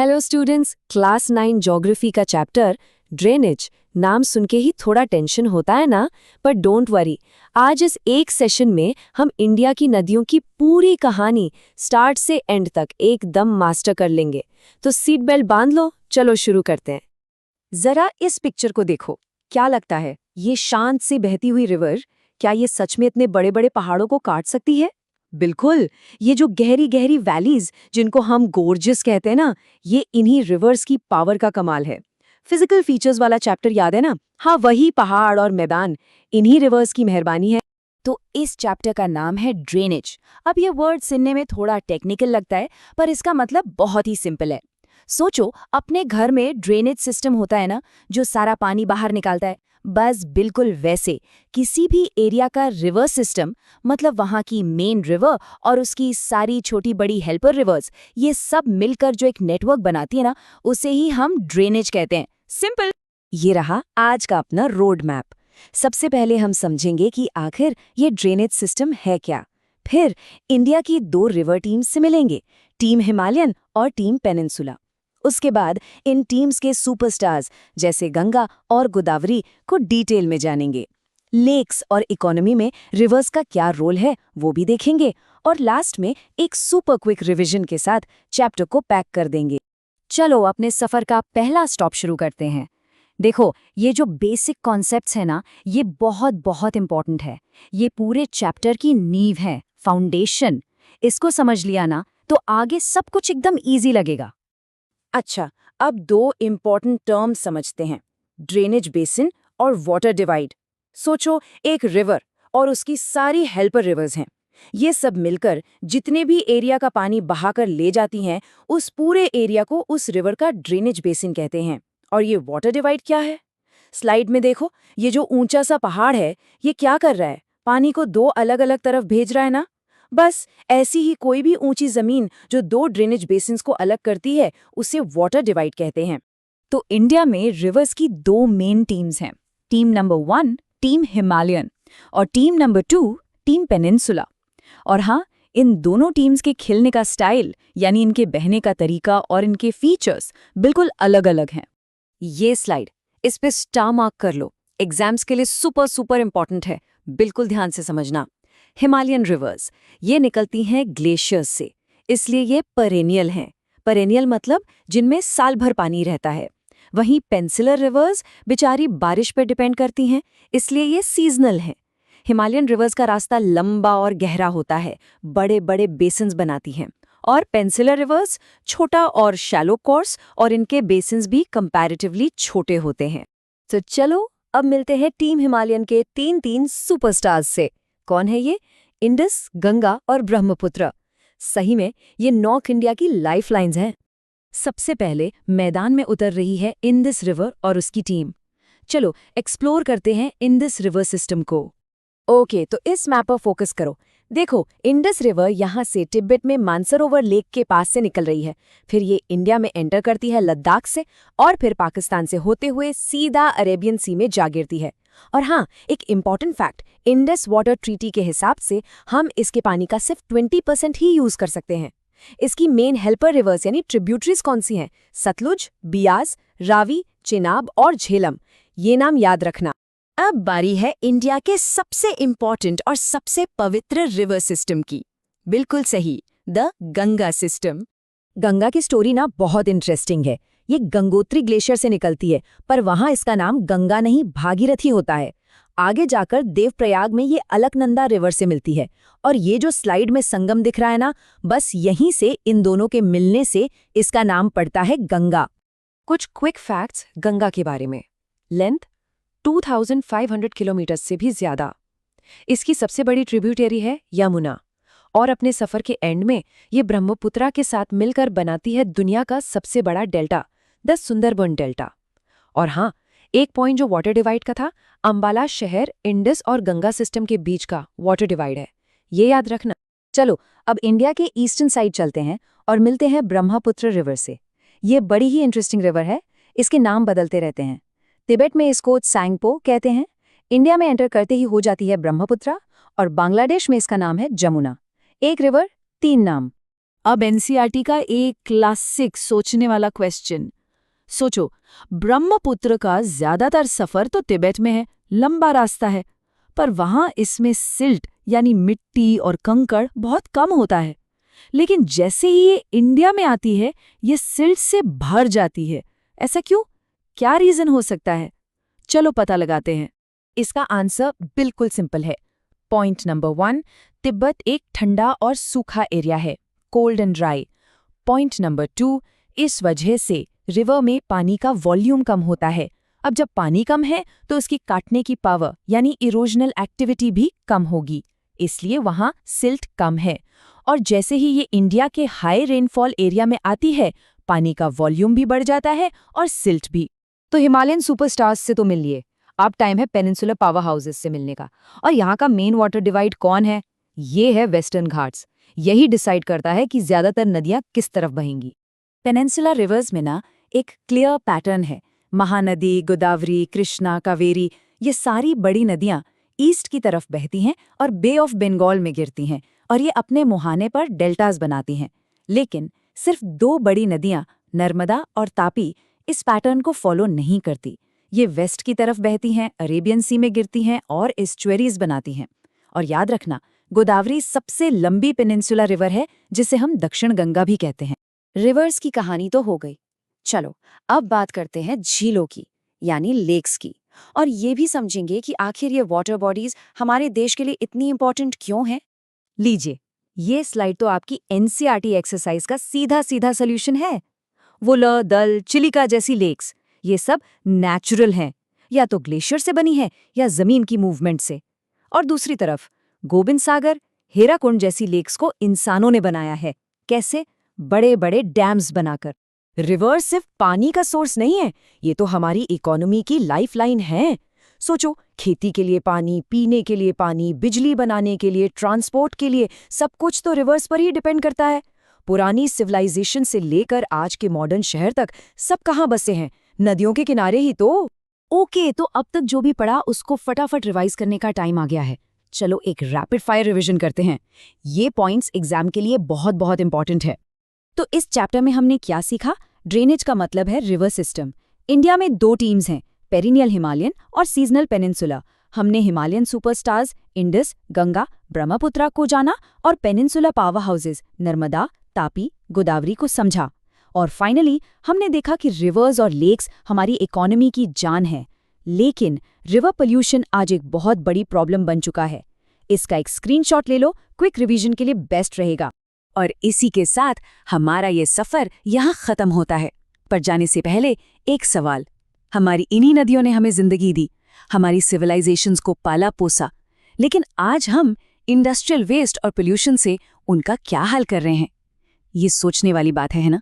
Hello students, class 9 geography का chapter drainage नाम सुन के ही थोड़ा टेंशन होता है ना। पर डोंट वरी, आज इस एक सेशन में हम इंडिया की नदियों की पूरी कहानी स्टार्ट से एंड तक एकदम मास्टर कर लेंगे। तो सीट बेल्ट बांध लो, चलो शुरू करते हैं। जरा इस पिक्चर को देखो, क्या लगता है ये शांत से बहती हुई रिवर क्या ये सच में इतने बड़े बड़े पहाड़ों को काट सकती है? बिल्कुल, ये जो गहरी गहरी वैलीज जिनको हम गोर्जियस कहते हैं ना, ये इन्हीं रिवर्स की पावर का कमाल है। फिजिकल फीचर्स वाला चैप्टर याद है ना? हाँ, वही पहाड़ और मैदान, इन्हीं रिवर्स की मेहरबानी है। तो इस चैप्टर का नाम है ड्रेनेज। अब ये वर्ड सुनने में थोड़ा टेक्निकल लगता है, पर इसका मतलब बहुत ही सिंपल है। सोचो, अपने घर में ड्रेनेज सिस्टम होता है ना, जो सारा पानी बाहर निकालता है। बस बिल्कुल वैसे किसी भी एरिया का रिवर सिस्टम, मतलब वहाँ की मेन रिवर और उसकी सारी छोटी बड़ी हेल्पर रिवर्स, ये सब मिलकर जो एक नेटवर्क बनाती है ना, उसे ही हम ड्रेनेज कहते हैं। सिंपल। ये रहा आज का अपना रोड मैप। सबसे पहले हम समझेंगे कि आखिर ये ड्रेनेज सिस्टम है क्या। फिर इंडिया की 2 रिवर टीम्स से मिलेंगे, टीम हिमालयन और टीम पेनिनसुला। उसके बाद इन टीम्स के सुपरस्टार्स जैसे गंगा और गोदावरी को डिटेल में जानेंगे। लेक्स और इकोनॉमी में रिवर्स का क्या रोल है वो भी देखेंगे, और लास्ट में एक सुपर क्विक रिवीजन के साथ चैप्टर को पैक कर देंगे। चलो अपने सफर का पहला स्टॉप शुरू करते हैं। देखो, ये जो बेसिक कॉन्सेप्ट्स है ना, ये बहुत बहुत इंपॉर्टेंट है। ये पूरे चैप्टर की नींव है, फाउंडेशन। इसको समझ लिया ना, तो आगे सब कुछ एकदम इजी लगेगा। अच्छा, अब 2 इम्पॉर्टेंट टर्म्स समझते हैं, ड्रेनेज बेसिन और वाटर डिवाइड। सोचो, एक रिवर और उसकी सारी हेल्पर रिवर्स हैं। ये सब मिलकर जितने भी एरिया का पानी बहाकर ले जाती हैं, उस पूरे एरिया को उस रिवर का ड्रेनेज बेसिन कहते हैं। और ये वाटर डिवाइड क्या है? स्लाइड में देखो, ये जो ऊंचा सा पहाड़ है, ये क्या कर रहा है? पानी को 2 अलग अलग तरफ भेज रहा है ना। बस ऐसी ही कोई भी ऊंची जमीन जो 2 ड्रेनेज बेसिन्स को अलग करती है, उसे वाटर डिवाइड कहते हैं। तो इंडिया में रिवर्स की 2 मेन टीम्स हैं। टीम नंबर 1 टीम हिमालयन और टीम नंबर 2 टीम पेनिनसुला। और हाँ, इन दोनों टीम्स के खिलने का स्टाइल, यानी इनके बहने का तरीका और इनके फीचर्स बिल्कुल अलग अलग हैं। ये स्लाइड, इस पे स्टार मार्क कर लो, एग्जाम्स के लिए सुपर सुपर इंपॉर्टेंट है, बिल्कुल ध्यान से समझना। हिमालयन रिवर्स ये निकलती हैं ग्लेशियर्स से, इसलिए ये पेरेनियल हैं। पेरेनियल मतलब जिनमें साल भर पानी रहता है। वहीं पेनिनसुलर रिवर्स बेचारी बारिश पर डिपेंड करती हैं, इसलिए ये सीजनल हैं। हिमालयन रिवर्स का रास्ता लंबा और गहरा होता है, बड़े बड़े बेसिन्स बनाती हैं। और पेनिनसुलर रिवर्स छोटा और शैलो कोर्स, और इनके बेसिन्स भी कंपैरेटिवली छोटे होते हैं। तो चलो अब मिलते हैं टीम हिमालयन के 3 सुपरस्टार्स से। कौन है ये? इंडस, गंगा और ब्रह्मपुत्र। सही में ये नॉर्थ इंडिया की लाइफलाइंस हैं। सबसे पहले मैदान में उतर रही है इंडस रिवर और उसकी टीम। चलो एक्सप्लोर करते हैं इंडस रिवर सिस्टम को। ओके, तो इस मैप पर फोकस करो। देखो, इंडस रिवर यहाँ से तिब्बत में मानसरोवर लेक के पास से निकल रही है, फिर ये इंडिया में एंटर करती है लद्दाख से, और फिर पाकिस्तान से होते हुए सीधा अरेबियन सी में जा गिरती है। और हाँ, एक important fact, Indus water treaty के हिसाब से हम इसके पानी का सिर्फ 20% ही यूज कर सकते हैं। इसकी मेन हेल्पर रिवर्स यानी ट्रिब्यूटरीज कौन सी हैं? सतलुज, बियास, रावी, चेनाब और झेलम। ये नाम याद रखना। अब बारी है इंडिया के सबसे इम्पॉर्टेंट और सबसे पवित्र रिवर सिस्टम की। बिल्कुल सही, द गंगा सिस्टम। गंगा की स्टोरी ना बहुत इंटरेस्टिंग है। ये गंगोत्री ग्लेशियर से निकलती है, पर वहाँ इसका नाम गंगा नहीं भागीरथी होता है। आगे जाकर देवप्रयाग में ये अलकनंदा रिवर से मिलती है, और ये जो स्लाइड में संगम दिख रहा है ना, बस यहीं से इन दोनों के मिलने से इसका नाम पड़ता है गंगा। कुछ क्विक फैक्ट्स गंगा के बारे में। लेंथ 2500 किलोमीटर से भी ज्यादा। इसकी सबसे बड़ी ट्रिब्यूटरी है यमुना, और अपने सफर के एंड में ये ब्रह्मपुत्रा के साथ मिलकर बनाती है दुनिया का सबसे बड़ा डेल्टा, द सुंदरबन डेल्टा। और हाँ, एक पॉइंट जो वाटर डिवाइड का था, अंबाला शहर इंडस और गंगा सिस्टम के बीच का वाटर डिवाइड है, ये याद रखना। चलो अब इंडिया के ईस्टर्न साइड चलते हैं और मिलते हैं ब्रह्मपुत्र रिवर से। ये बड़ी ही इंटरेस्टिंग रिवर है, इसके नाम बदलते रहते हैं। तिब्बत में इसको सांगपो कहते हैं, इंडिया में एंटर करते ही हो जाती है ब्रह्मपुत्रा, और बांग्लादेश में इसका नाम है जमुना। एक रिवर 3 नाम। अब एनसीईआरटी का एक क्लासिक सोचने वाला क्वेश्चन। सोचो, ब्रह्मपुत्र का ज्यादातर सफर तो तिब्बत में है, लंबा रास्ता है, पर वहां इसमें सिल्ट यानी मिट्टी और कंकड़ बहुत कम होता है। लेकिन जैसे ही ये इंडिया में आती है, ये सिल्ट से भर जाती है। ऐसा क्यों? क्या रीजन हो सकता है? चलो पता लगाते हैं। इसका आंसर बिल्कुल सिंपल है। पॉइंट नंबर 1, तिब्बत एक ठंडा और सूखा एरिया है, cold and dry. Point number 2, इस वजह से रिवर में पानी का वॉल्यूम कम होता है। अब जब पानी कम है तो उसकी काटने की पावर यानी इरोजनल एक्टिविटी भी कम होगी, इसलिए वहां सिल्ट कम है। और जैसे ही ये इंडिया के हाई रेनफॉल एरिया में आती है, पानी का वॉल्यूम भी बढ़ जाता है और सिल्ट भी। तो हिमालयन सुपरस्टार्स से तो मिल लिए, अब टाइम है पेनिनसुलर पावर हाउसेस से मिलने का। और यहाँ का मेन वाटर डिवाइड कौन है? ये है वेस्टर्न घाट्स। यही डिसाइड करता है कि ज्यादातर नदियाँ किस तरफ बहेंगी। पेनिनसुलर रिवर्स में ना एक क्लियर पैटर्न है। महानदी, गोदावरी, कृष्णा, कावेरी, ये सारी बड़ी नदियाँ ईस्ट की तरफ बहती हैं और बे ऑफ बंगाल में गिरती हैं, और ये अपने मुहाने पर डेल्टास बनाती हैं। लेकिन सिर्फ 2 बड़ी नदियाँ, नर्मदा और तापी, इस पैटर्न को फॉलो नहीं करती। ये वेस्ट की तरफ बहती हैं, अरेबियन सी में गिरती हैं और एस्चुएरीज बनाती हैं। और याद रखना, गोदावरी सबसे लंबी पेनिनसुला रिवर है, जिसे हम दक्षिण गंगा भी कहते हैं। रिवर्स की कहानी तो हो गई। चलो अब बात करते हैं झीलों की, यानी लेक्स की, और ये भी समझेंगे कि आखिर ये वाटर बॉडीज हमारे देश के लिए इतनी इंपॉर्टेंट क्यों हैं। लीजिए, ये स्लाइड तो आपकी एनसीईआरटी एक्सरसाइज का सीधा सीधा सोल्यूशन है। वुलर, दल, चिलिका जैसी लेक्स, ये सब नेचुरल हैं, या तो ग्लेशियर से बनी है या जमीन की मूवमेंट से। और दूसरी तरफ गोबिंद सागर, हेराकुंड जैसी लेक्स को इंसानों ने बनाया है। कैसे? बड़े बड़े डैम्स बनाकर। रिवर सिर्फ पानी का सोर्स नहीं है, ये तो हमारी इकोनॉमी की लाइफलाइन है। सोचो, खेती के लिए पानी, पीने के लिए पानी, बिजली बनाने के लिए, ट्रांसपोर्ट के लिए, सब कुछ तो रिवर्स पर ही डिपेंड करता है। पुरानी सिविलाइजेशन से लेकर आज के मॉडर्न शहर तक सब कहाँ बसे हैं? नदियों के किनारे ही तो। ओके, तो अब तक जो भी पढ़ा उसको फटाफट रिवाइज करने का टाइम आ गया है। चलो एक रैपिड फायर रिवीजन करते हैं। ये पॉइंट्स एग्जाम के लिए बहुत बहुत इंपॉर्टेंट है। तो इस चैप्टर में हमने क्या सीखा? ड्रेनेज का मतलब है रिवर सिस्टम। इंडिया में 2 टीम्स हैं, पेरिनियल हिमालयन और सीजनल पेनिनसुला। हमने Himalayan superstars Indus, Ganga, Brahmaputra को जाना और peninsula power houses Narmada, Tapi, Godavari को समझा। और फाइनली हमने देखा कि रिवर्स और लेक्स हमारी इकोनॉमी की जान है। लेकिन रिवर पोल्यूशन आज एक बहुत बड़ी प्रॉब्लम बन चुका है। इसका एक स्क्रीनशॉट ले लो, क्विक रिवीजन के लिए बेस्ट रहेगा। और इसी के साथ हमारा ये सफर यहाँ खत्म होता है। पर जाने से पहले एक सवाल। हमारी इन्हीं नदियों ने हमें जिंदगी दी, हमारी सिविलाइजेशंस को पाला पोसा, लेकिन आज हम इंडस्ट्रियल वेस्ट और पोल्यूशन से उनका क्या हाल कर रहे हैं? ये सोचने वाली बात है ना?